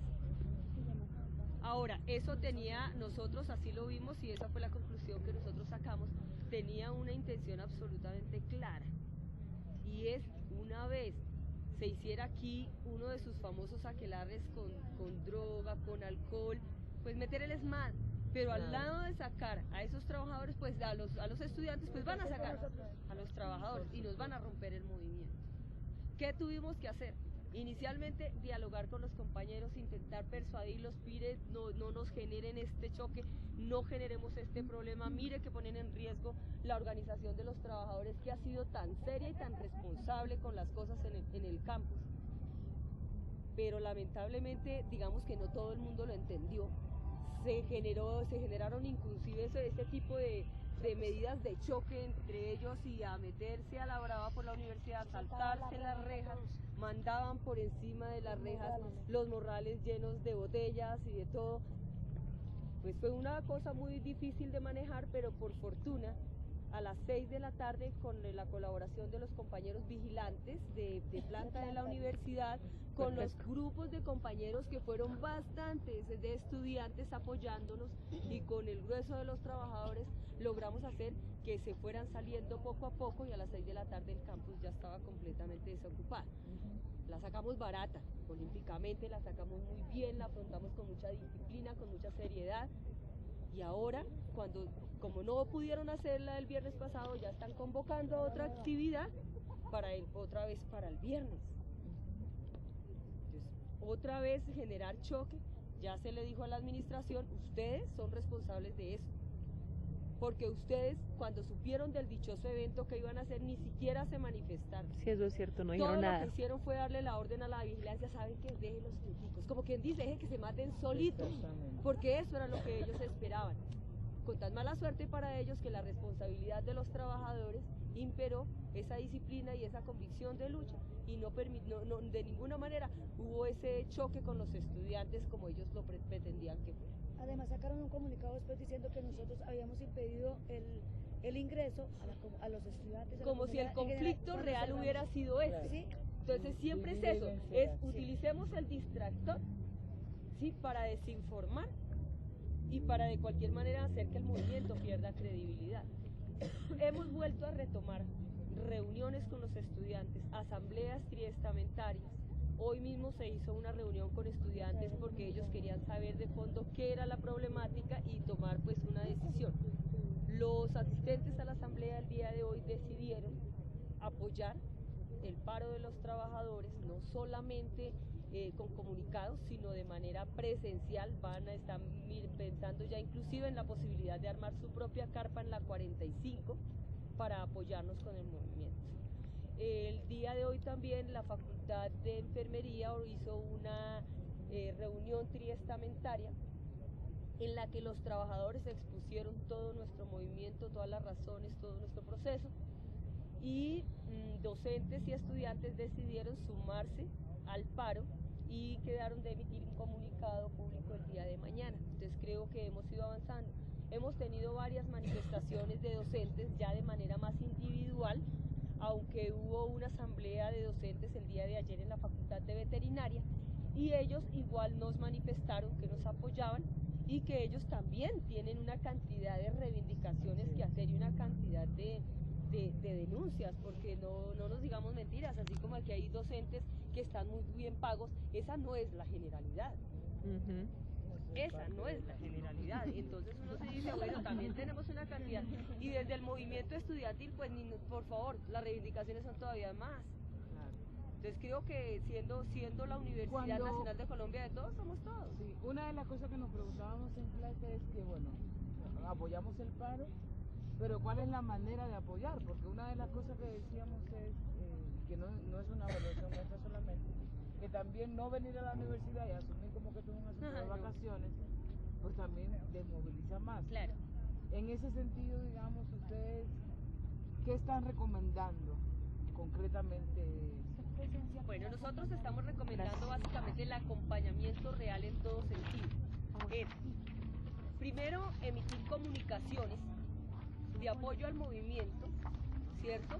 Ahora, eso tenía, nosotros así lo vimos y esa fue la conclusión que nosotros sacamos, tenía una intención absolutamente clara, y es, una vez se hiciera aquí uno de sus famosos aquelarres con droga, con alcohol, pues meter el ESMAD, pero al lado de sacar a esos trabajadores, pues a los estudiantes, pues van a sacar a los trabajadores y nos van a romper el movimiento. ¿Qué tuvimos que hacer? Inicialmente dialogar con los compañeros, intentar persuadirlos, mire, no nos generen este choque, no generemos este problema, mire que ponen en riesgo la organización de los trabajadores, que ha sido tan seria y tan responsable con las cosas en el campus. Pero lamentablemente, digamos que no todo el mundo lo entendió. Se generaron inclusive ese tipo de medidas de choque entre ellos, y a meterse a la brava por la universidad, a saltarse las rejas, mandaban por encima de las rejas los morrales llenos de botellas y de todo. Pues fue una cosa muy difícil de manejar, pero por fortuna a las 6 de la tarde, con la colaboración de los compañeros vigilantes de planta de la universidad, con los grupos de compañeros que fueron bastantes de estudiantes apoyándonos, y con el grueso de los trabajadores, logramos hacer que se fueran saliendo poco a poco, y a las 6 de la tarde el campus ya estaba completamente desocupado. La sacamos barata, olímpicamente la sacamos muy bien, la afrontamos con mucha disciplina, con mucha seriedad, y ahora, como no pudieron hacerla el viernes pasado, ya están convocando otra actividad otra vez para el viernes. Entonces, otra vez generar choque. Ya se le dijo a la administración, ustedes son responsables de eso, porque ustedes, cuando supieron del dichoso evento que iban a hacer, ni siquiera se manifestaron. Sí, eso es cierto, no dijeron nada. Todo lo que hicieron fue darle la orden a la vigilancia, saben que dejen los quieticos, como quien dice, dejen que se maten solitos, porque eso era lo que ellos esperaban. Con tan mala suerte para ellos que la responsabilidad de los trabajadores imperó esa disciplina y esa convicción de lucha, y de ninguna manera hubo ese choque con los estudiantes como ellos lo pretendían que fuera. Además sacaron un comunicado después diciendo que nosotros habíamos impedido el ingreso a los estudiantes. Como si el conflicto real hubiera sido ese. ¿Sí? Entonces siempre es eso, utilicemos el distractor, ¿sí?, para desinformar y para de cualquier manera hacer que el movimiento pierda credibilidad. Hemos vuelto a retomar reuniones con los estudiantes, asambleas triestamentarias. Hoy mismo se hizo una reunión con estudiantes porque ellos querían saber de fondo qué era la problemática y tomar pues una decisión. Los asistentes a la asamblea el día de hoy decidieron apoyar el paro de los trabajadores, no solamente con comunicados, sino de manera presencial. Van a estar pensando ya inclusive en la posibilidad de armar su propia carpa en la 45 para apoyarnos con el movimiento. El día de hoy también la Facultad de Enfermería hizo una reunión triestamentaria en la que los trabajadores expusieron todo nuestro movimiento, todas las razones, todo nuestro proceso, y docentes y estudiantes decidieron sumarse al paro y quedaron de emitir un comunicado público el día de mañana. Entonces creo que hemos ido avanzando. Hemos tenido varias manifestaciones de docentes ya de manera más individual, aunque hubo una asamblea de docentes el día de ayer en la Facultad de Veterinaria, y ellos igual nos manifestaron que nos apoyaban y que ellos también tienen una cantidad de reivindicaciones que hacer y una cantidad de denuncias, porque no nos digamos mentiras, así como aquí hay docentes que están muy bien pagos, esa no es la generalidad. Esa no es la generalidad. Entonces uno se dice, bueno, también tenemos una cantidad, y desde el movimiento estudiantil, pues por favor, las reivindicaciones son todavía más. Entonces creo que siendo la Universidad Nacional de Colombia de todos, somos todos. Sí, una de las cosas que nos preguntábamos en clase es que, bueno, apoyamos el paro, pero ¿cuál es la manera de apoyar? Porque una de las cosas que decíamos es que no no es una evaluación nuestra solamente, que también no venir a la universidad y asumir como que esto es un asunto de vacaciones, pues también desmoviliza más. Claro. En ese sentido, digamos, ustedes, ¿qué están recomendando concretamente? Bueno, nosotros estamos recomendando básicamente el acompañamiento real en todo sentido. Primero, emitir comunicaciones de apoyo al movimiento, ¿cierto?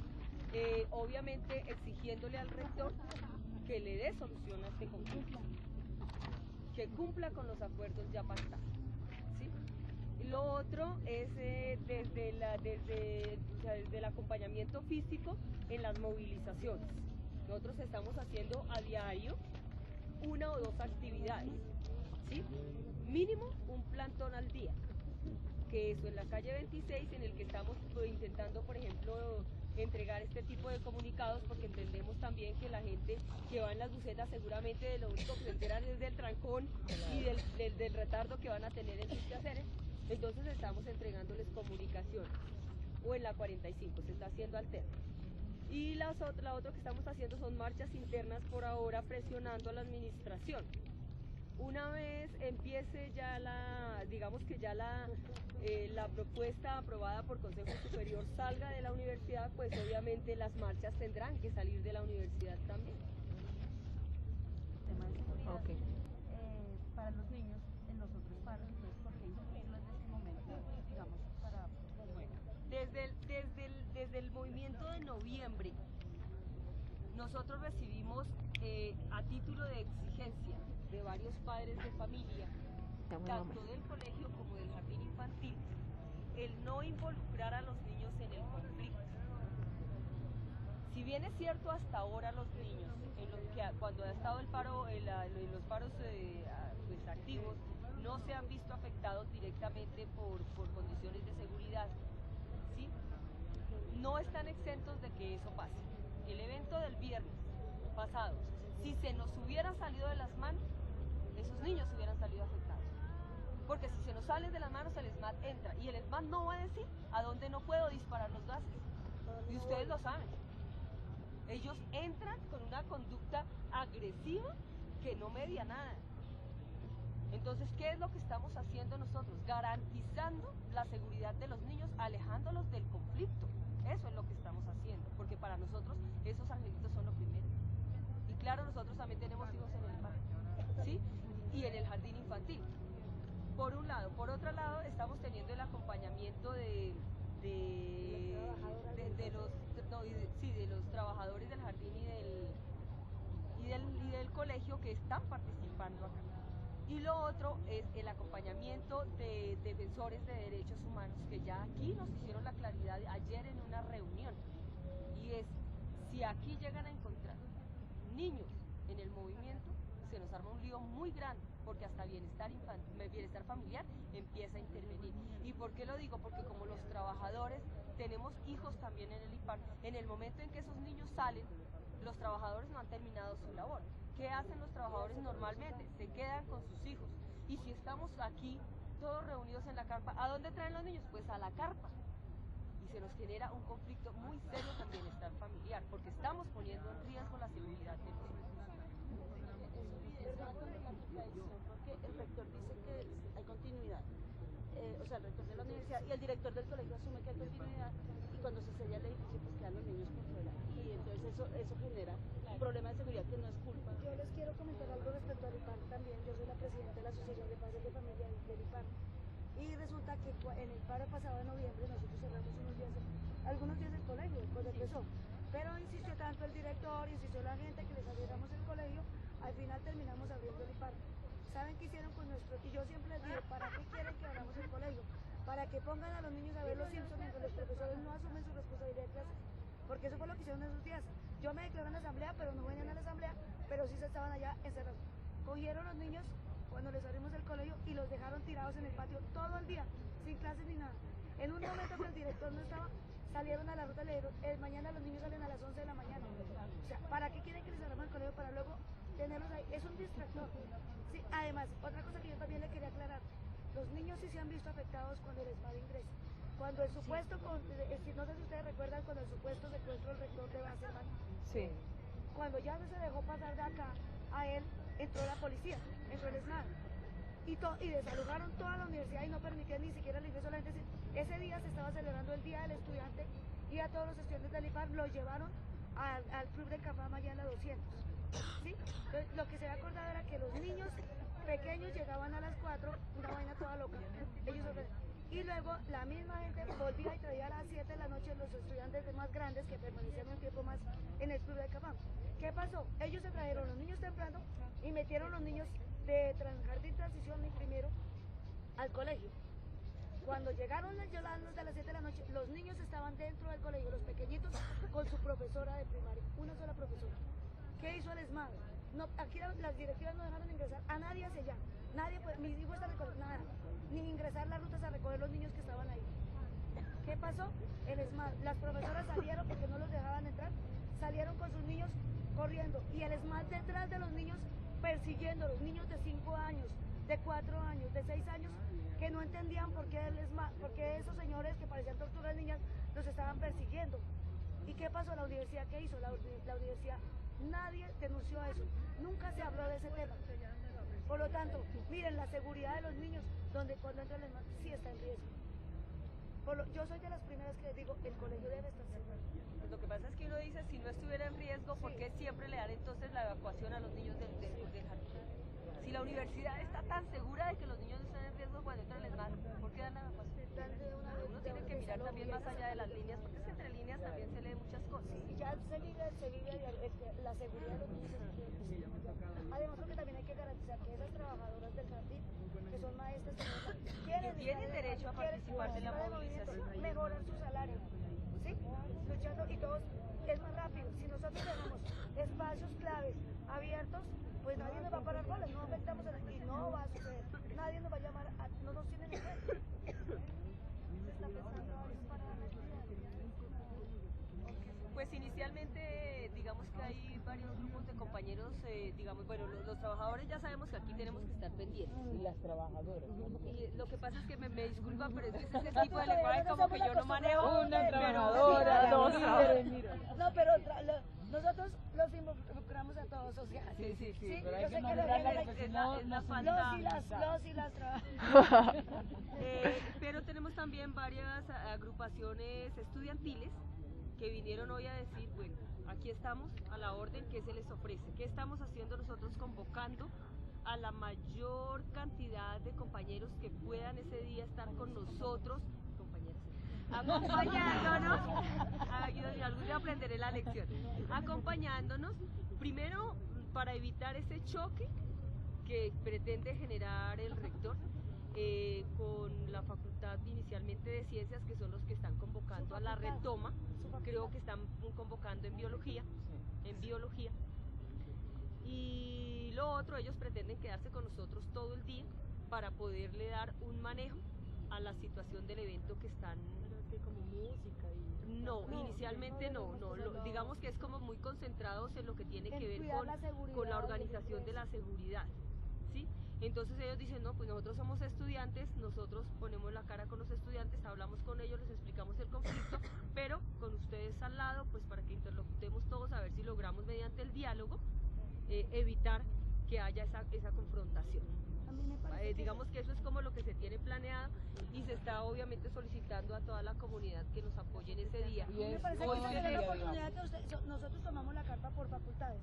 Obviamente exigiéndole al rector que le dé solución a este conflicto, que cumpla con los acuerdos ya pactados, ¿sí? Lo otro es desde el acompañamiento físico en las movilizaciones. Nosotros estamos haciendo a diario 1 o 2 actividades, ¿sí? Mínimo un plantón al día, que eso en la calle 26, en el que estamos intentando, por ejemplo, entregar este tipo de comunicados, porque entendemos también que la gente que va en las busetas seguramente de lo único que se enteran es del trancón y del retardo que van a tener en sus quehaceres. Entonces estamos entregándoles comunicaciones, o en la 45 se está haciendo alterno. Y la otra que estamos haciendo son marchas internas por ahora, presionando a la administración. Una vez empiece ya digamos que ya la propuesta aprobada por Consejo Superior salga de la universidad, pues obviamente las marchas tendrán que salir de la universidad también. Tema de seguridad, Okay. Para los niños en los otros paros, entonces, ¿por qué incluirlo en este momento, digamos, para... Bueno, desde el movimiento de noviembre, nosotros recibimos a título de exigencia de varios padres de familia, tanto del colegio como del jardín infantil, el no involucrar a los niños en el conflicto. Si bien es cierto hasta ahora los niños, cuando ha estado el paro, los paros pues, activos, no se han visto afectados directamente por condiciones de seguridad, ¿sí? No están exentos de que eso pase. El evento del viernes pasado, si se nos hubiera salido de las manos, esos niños hubieran salido afectados. Porque si se nos salen de las manos, el ESMAD entra y el ESMAD no va a decir a dónde no puedo disparar los gases. Y ustedes lo saben. Ellos entran con una conducta agresiva que no media nada. Entonces, ¿qué es lo que estamos haciendo nosotros? Garantizando la seguridad de los niños, alejándolos del conflicto. Eso es lo que estamos haciendo, porque para nosotros esos angelitos son lo primero. Y claro, nosotros también tenemos hijos en el parque, ¿sí? Y en el jardín infantil. Por un lado. Por otro lado, estamos teniendo el acompañamiento de los trabajadores del jardín y del colegio que están participando acá. Y lo otro es el acompañamiento de defensores de derechos humanos, que ya aquí nos hicieron la claridad ayer en una reunión. Y es, si aquí llegan a encontrar niños en el movimiento, se nos arma un lío muy grande, porque hasta bienestar familiar empieza a intervenir. ¿Y por qué lo digo? Porque como los trabajadores tenemos hijos también en el IPAR, en el momento en que esos niños salen, los trabajadores no han terminado su labor. ¿Qué hacen los trabajadores normalmente? Se quedan con sus hijos. Y si estamos aquí, todos reunidos en la carpa, ¿a dónde traen los niños? Pues a la carpa. Y se nos genera un conflicto muy serio con bienestar familiar, porque estamos poniendo en riesgo la seguridad de los niños. Perdón con la contradicción, porque el rector dice que hay continuidad. O sea, el rector de la universidad y el director del colegio asume que hay continuidad, y cuando se sella el edificio, pues quedan los niños por fuera. Y entonces eso genera un problema de seguridad que no es culpa. Yo les quiero comentar algo respecto al IPAR también. Yo soy la presidenta de la Asociación de Padres de Familia del IPAR. Y resulta que en el paro pasado de noviembre nosotros cerramos algunos días el colegio cuando empezó. Pero insistió tanto el director, insistió la gente que les abriéramos el colegio, al final terminamos abriendo el IPAR. ¿Saben qué hicieron con nuestro? Y yo siempre les digo, ¿para qué quieren que abramos el colegio? Para que pongan a los niños a ver los Simpsons mientras los profesores no asumen su responsabilidad de clase. Porque eso fue lo que hicieron esos días. Yo me declaré en la asamblea, pero no venían a la asamblea, pero sí se estaban allá encerrados. Cogieron los niños cuando les abrimos el colegio y los dejaron tirados en el patio todo el día, sin clases ni nada. En un momento que el director no estaba, salieron a la ruta y le dijeron, mañana los niños salen a las 11 de la mañana. O sea, ¿para qué quieren que les abramos el colegio? Para luego tenerlos ahí. Es un distractor. Sí, además, otra cosa que yo también le quería aclarar, los niños sí se han visto afectados cuando el ESMAD ingresa. Cuando el supuesto, no sé si ustedes recuerdan, cuando el supuesto secuestro del rector de Wasserman. Sí. cuando ya no se dejó pasar de acá, a él entró la policía, entró el SMAD. Y desalojaron toda la universidad y no permitían ni siquiera el ingreso a la gente. Ese día se estaba celebrando el Día del Estudiante y a todos los estudiantes del IPAR los llevaron al club de Cafam allá en la 200. ¿Sí? Entonces, lo que se había acordado era que los niños pequeños llegaban a las 4, una vaina toda loca. Y luego la misma gente volvía y traía a las 7 de la noche los estudiantes más grandes que permanecían un tiempo más en el club de Cafam. ¿Qué pasó? Ellos se trajeron los niños temprano y metieron los niños de Jardín Transición y primero al colegio. Cuando llegaron las de las 7 de la noche, los niños estaban dentro del colegio, los pequeñitos, con su profesora de primaria, una sola profesora. ¿Qué hizo el SMAD? No, aquí las directivas no dejaron ingresar a nadie hacia allá. Nadie, pues, mis hijos están recogiendo nada, ni ingresar las rutas a recoger los niños que estaban ahí. ¿Qué pasó? El SMAD, las profesoras salieron porque no los dejaban entrar, salieron con sus niños corriendo y el SMAD detrás de los niños persiguiendo a los niños de 5 años, de 4 años, de 6 años, que no entendían por qué esos señores que parecían torturar niñas los estaban persiguiendo. ¿Y qué pasó? ¿La universidad qué hizo? La universidad, nadie denunció eso, nunca se habló de ese tema. Por lo tanto, miren, la seguridad de los niños, donde cuando entran el SMAD sí está en riesgo. Yo soy de las primeras que les digo, el colegio debe estar seguro. Pues lo que pasa es que uno dice, si no estuviera en riesgo, ¿por qué siempre le dan entonces la evacuación a los niños del jardín? Si la universidad está tan segura de que los niños no están en riesgo cuando entran al SMAD, ¿por qué dan la evacuación? Uno tiene que mirar también más allá de las líneas, porque es que entre líneas también se leen muchas cosas. Y ya se vive la seguridad de los niños. Además, porque también hay que garantizar que esas trabajadoras del jardín, que son maestras, tienen derecho a participar de la movilización, mejorar su salario, ¿sí? Luchando y todos, es más rápido. Si nosotros dejamos espacios claves abiertos, pues nadie nos va a parar bolas, no afectamos y no va a suceder. Nadie nos va a llamar, no nos tienen en cuenta. Pues inicialmente, digamos que hay varios grupos de compañeros, digamos, bueno, los trabajadores ya sabemos que aquí tenemos que estar pendientes. Y las trabajadoras. Y lo que pasa es que me disculpan, pero es ese tipo de lenguaje como que yo no manejo. Una trabajadora, dos. No, pero nosotros los involucramos a todos, o sea, Sí. Pero hay yo que sé que nombrarla los porque si no, es la no falta. los y las trabajadoras. Pero tenemos también varias agrupaciones estudiantiles que vinieron hoy a decir, bueno, aquí estamos a la orden, ¿qué se les ofrece? ¿Qué estamos haciendo nosotros? Convocando a la mayor cantidad de compañeros que puedan ese día estar con nosotros, compañeras, acompañándonos, algún día aprenderé la lección, acompañándonos, primero para evitar ese choque que pretende generar el rector con la facultad inicialmente de ciencias, que son los que están convocando a la retoma, creo que están convocando en biología, y lo otro, ellos pretenden quedarse con nosotros todo el día para poderle dar un manejo a la situación del evento que están. Como música y... No, inicialmente no, digamos que es como muy concentrados en lo que tiene que ver con la organización de la seguridad, ¿sí? Entonces ellos dicen, no, pues nosotros somos estudiantes, nosotros ponemos la cara con los estudiantes, hablamos con ellos, les explicamos el conflicto, pero con ustedes al lado, pues para que interlocutemos todos a ver si logramos mediante el diálogo evitar que haya esa confrontación. Digamos que eso es como lo que se tiene planeado y se está obviamente solicitando a toda la comunidad que nos apoye en ese día. A mí me parece que es la oportunidad que nosotros tomamos la carpa por facultades.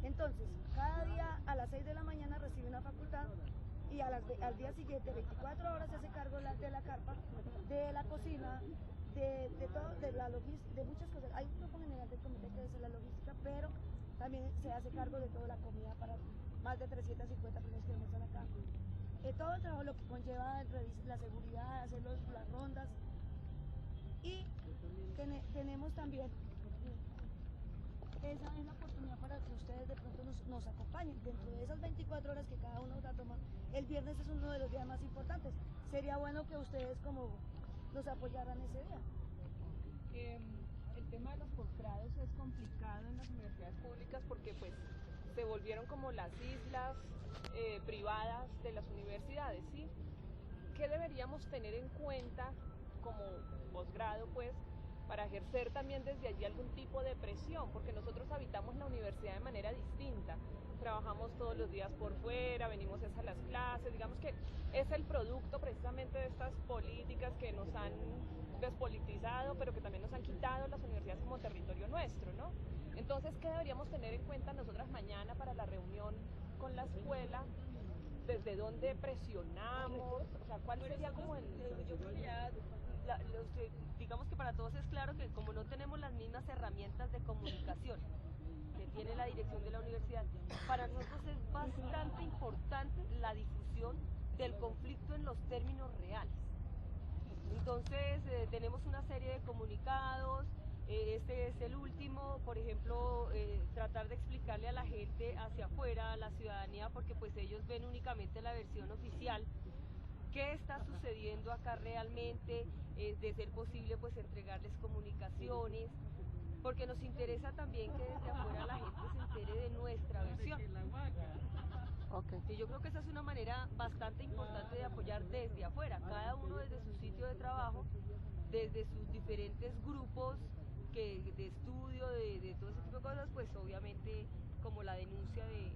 Entonces, cada día a las 6 de la mañana recibe una facultad y al día siguiente, 24 horas, se hace cargo de la carpa, de la cocina, de todo, de la logística, de muchas cosas. Hay un grupo general del comité que es la logística, pero también se hace cargo de toda la comida para más de 350 personas que están acá. Todo el trabajo, lo que conlleva la seguridad, hacer las rondas. Y tenemos también, esa es la oportunidad para que ustedes de pronto nos acompañen. Dentro de esas 24 horas que cada uno va a tomar, el viernes es uno de los días más importantes. Sería bueno que ustedes como nos apoyaran ese día. El tema de los posgrados es complicado en las universidades públicas porque pues se volvieron como las islas privadas de las universidades, ¿sí? ¿Qué deberíamos tener en cuenta como posgrado, pues, para ejercer también desde allí algún tipo de presión, porque nosotros habitamos la universidad de manera distinta, trabajamos todos los días por fuera, venimos a las clases, digamos que es el producto precisamente de estas políticas que nos han despolitizado, pero que también nos han quitado las universidades como territorio nuestro, ¿no? Entonces, ¿qué deberíamos tener en cuenta nosotras mañana para la reunión con la escuela? ¿Desde dónde presionamos? O sea, ¿cuál sería como el...? Yo creo que ya, digamos que para todos es claro que como no tenemos las mismas herramientas de comunicación que tiene la dirección de la universidad, para nosotros es bastante importante la difusión del conflicto en los términos reales. Entonces, tenemos una serie de comunicados, este es el último, por ejemplo, tratar de explicarle a la gente hacia afuera, a la ciudadanía, porque pues ellos ven únicamente la versión oficial, qué está sucediendo acá realmente, de ser posible pues entregarles comunicaciones, porque nos interesa también que desde afuera la gente se entere de nuestra versión. Okay. Y yo creo que esa es una manera bastante importante de apoyar desde afuera, cada uno desde su sitio de trabajo, desde sus diferentes grupos de estudio, de todo ese tipo de cosas, pues obviamente como la denuncia de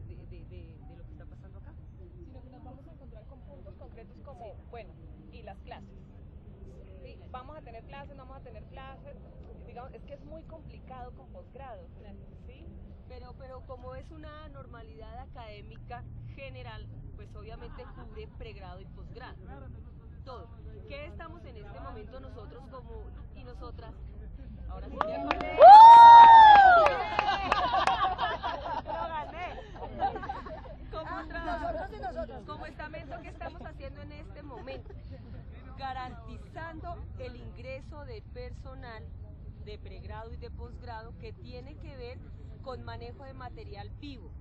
lo que está pasando acá. Sino que nos vamos a encontrar con puntos concretos como, bueno, y las clases. ¿Sí? Vamos a tener clases, no vamos a tener clases, digamos, es que es muy complicado con posgrado, ¿sí? Pero como es una normalidad académica general, pues obviamente cubre pregrado y posgrado, todo. ¿Qué estamos en este momento nosotros como y nosotras? Ahora sí me acordé. ¡Lo gané! Como estamento, ¿qué estamos haciendo en este momento? Garantizando el ingreso de personal de pregrado y de posgrado que tiene que ver con manejo de material vivo,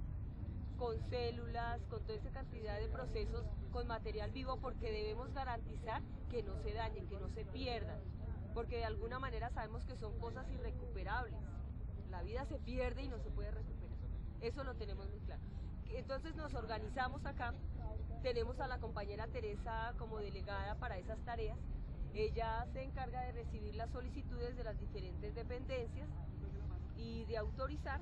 con células, con toda esa cantidad de procesos con material vivo, porque debemos garantizar que no se dañen, que no se pierdan, porque de alguna manera sabemos que son cosas irrecuperables. La vida se pierde y no se puede recuperar. Eso lo tenemos muy claro. Entonces nos organizamos acá, tenemos a la compañera Teresa como delegada para esas tareas. Ella se encarga de recibir las solicitudes de las diferentes dependencias y de autorizar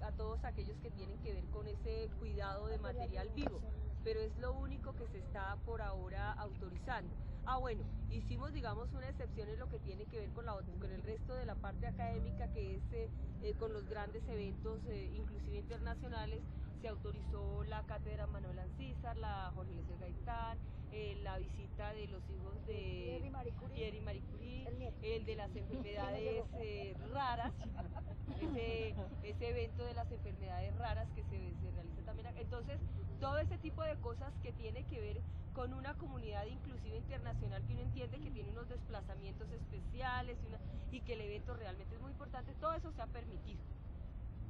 a todos aquellos que tienen que ver con ese cuidado de material vivo, pero es lo único que se está por ahora autorizando. Bueno, hicimos digamos una excepción en lo que tiene que ver con el resto de la parte académica, que es con los grandes eventos, inclusive internacionales. Se autorizó la cátedra Manuel Ancísar, la Jorge Eliezer Gaitán, la visita de los hijos de Pierre y Marie Curie, el de las enfermedades raras, ese evento de las enfermedades raras que se realiza también acá. Entonces, todo ese tipo de cosas que tiene que ver con una comunidad inclusive internacional, que uno entiende que tiene unos desplazamientos especiales y que el evento realmente es muy importante, todo eso se ha permitido.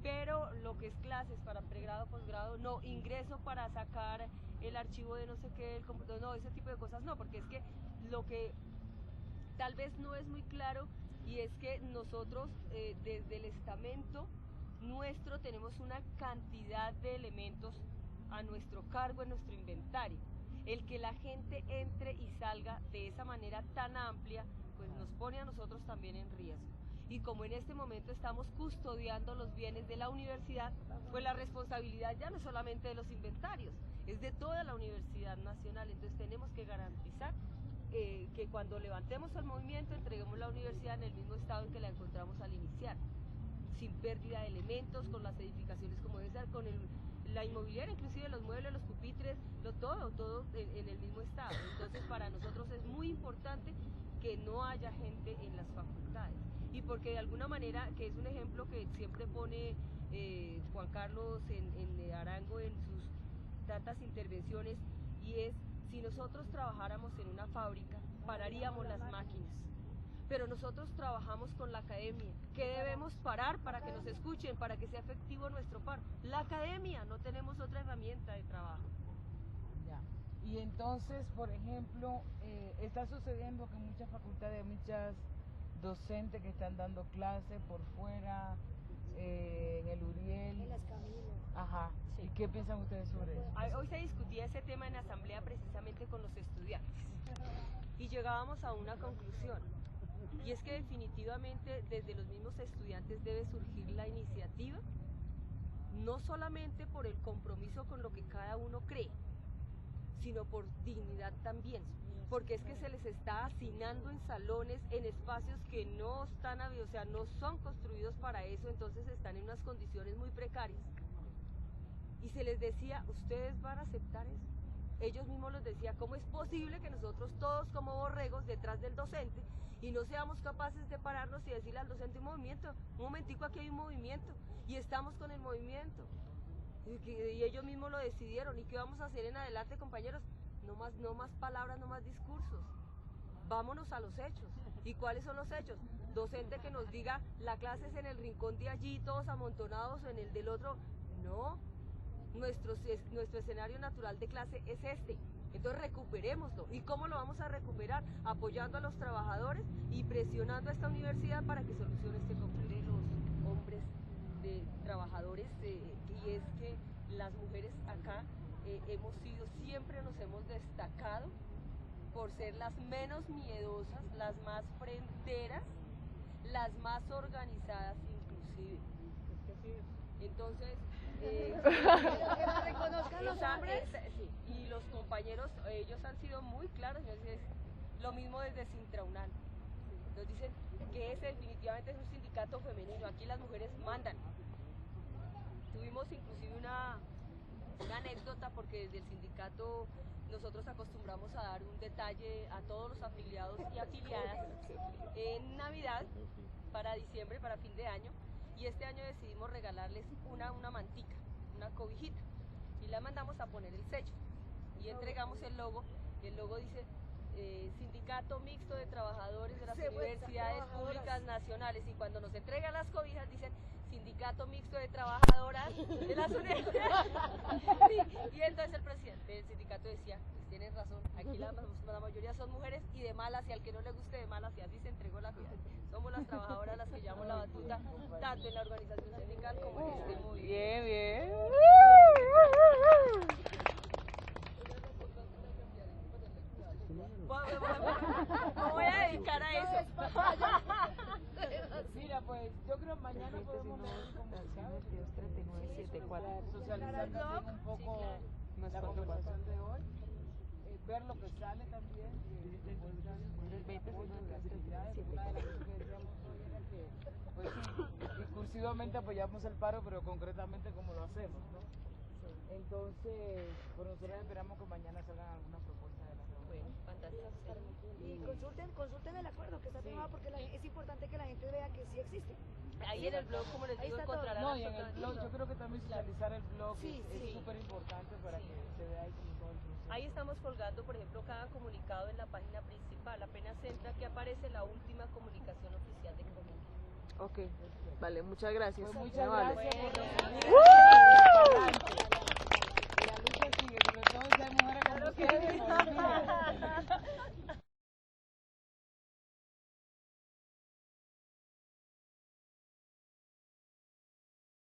Pero lo que es clases para pregrado, posgrado, no, ingreso para sacar el archivo de no sé qué, el computador, no, ese tipo de cosas no, porque es que lo que tal vez no es muy claro, y es que nosotros desde el estamento nuestro tenemos una cantidad de elementos a nuestro cargo en nuestro inventario. El que la gente entre y salga de esa manera tan amplia, pues nos pone a nosotros también en riesgo. Y como en este momento estamos custodiando los bienes de la universidad, pues la responsabilidad ya no es solamente de los inventarios, es de toda la Universidad Nacional. Entonces tenemos que garantizar que cuando levantemos el movimiento entreguemos la universidad en el mismo estado en que la encontramos al iniciar, sin pérdida de elementos, con las edificaciones como debe ser, con la inmobiliaria, inclusive los muebles, los pupitres, todo en el mismo estado. Entonces para nosotros es muy importante que no haya gente en las facultades, y porque de alguna manera, que es un ejemplo que siempre pone Juan Carlos en Arango en sus tantas intervenciones, y es: si nosotros trabajáramos en una fábrica, pararíamos las máquinas, pero nosotros trabajamos con la academia. ¿Qué debemos parar para que nos escuchen, para que sea efectivo nuestro paro? La academia, no tenemos otra herramienta de trabajo. Ya. Y entonces, por ejemplo, está sucediendo que en muchas facultades, muchas docentes que están dando clases por fuera, en el Uriel. En las Camilo. Ajá. Sí. ¿Y qué piensan ustedes sobre eso? Hoy se discutía ese tema en asamblea precisamente con los estudiantes y llegábamos a una conclusión. y es que definitivamente desde los mismos estudiantes debe surgir la iniciativa, no solamente por el compromiso con lo que cada uno cree, sino por dignidad también, porque es que se les está hacinando en salones, en espacios que no están, o sea, no son construidos para eso, entonces están en unas condiciones muy precarias. Y se les decía, ¿ustedes van a aceptar eso? Ellos mismos les decía, ¿cómo es posible que nosotros todos como borregos detrás del docente y no seamos capaces de pararnos y decirle al docente un momentico, aquí hay un movimiento y estamos con el movimiento? Y ellos mismos lo decidieron. ¿Y qué vamos a hacer en adelante, compañeros? No más palabras, no más discursos. Vámonos a los hechos. ¿Y cuáles son los hechos? Docente que nos diga, la clase es en el rincón de allí, todos amontonados, en el del otro. No, nuestro escenario natural de clase es este. Entonces recuperémoslo. ¿Y cómo lo vamos a recuperar? Apoyando a los trabajadores y presionando a esta universidad para que solucione este problema de los hombres, de trabajadores, y es que las mujeres acá siempre nos hemos destacado por ser las menos miedosas, las más fronteras, las más organizadas inclusive. Entonces, que lo reconozcan los hombres. sí, y los compañeros, ellos han sido muy claros, lo mismo desde Sintraunal. Nos dicen que ese definitivamente es un sindicato femenino, aquí las mujeres mandan. Tuvimos inclusive una anécdota porque desde el sindicato nosotros acostumbramos a dar un detalle a todos los afiliados y afiliadas en Navidad, para diciembre, para fin de año, y este año decidimos regalarles una mantica, una cobijita, y la mandamos a poner el sello y entregamos el logo, y el logo dice Sindicato Mixto de Trabajadores de las Universidades Públicas Nacionales, y cuando nos entregan las cobijas dicen Sindicato Mixto de Trabajadoras de las Universidades. Y entonces el presidente del sindicato decía, pues tienen razón, aquí la mayoría son mujeres y de malas, y al que no le guste de malas, y así se entregó la cobija. Somos las trabajadoras las que llevamos la batuta, tanto en la organización sindical como en este movimiento. Bien, bien. Me voy a dedicar a eso. Mira, pues yo creo que mañana podemos leer el comunicado, socializar también un poco la conversación de hoy, ver lo que sale también, una de las cosas que decíamos hoy era que pues, discursivamente apoyamos el paro, pero concretamente cómo lo hacemos, ¿no? Entonces, pues nosotros esperamos que mañana salgan algunas propuestas de la reunión. Bueno, fantástico. Y consulten el acuerdo que está firmado, porque es importante que la gente vea que sí existe. Ahí en el blog, como les digo, encontrarán. No, y en el blog, yo creo que también socializar el blog Sí, es súper importante para que se vea ahí como todo el proceso. Ahí estamos colgando, por ejemplo, cada comunicado en la página principal. Apenas entra, que aparece la última comunicación oficial de Colombia. Ok, vale, muchas gracias. Pues muchas Vale. gracias por recibirnos.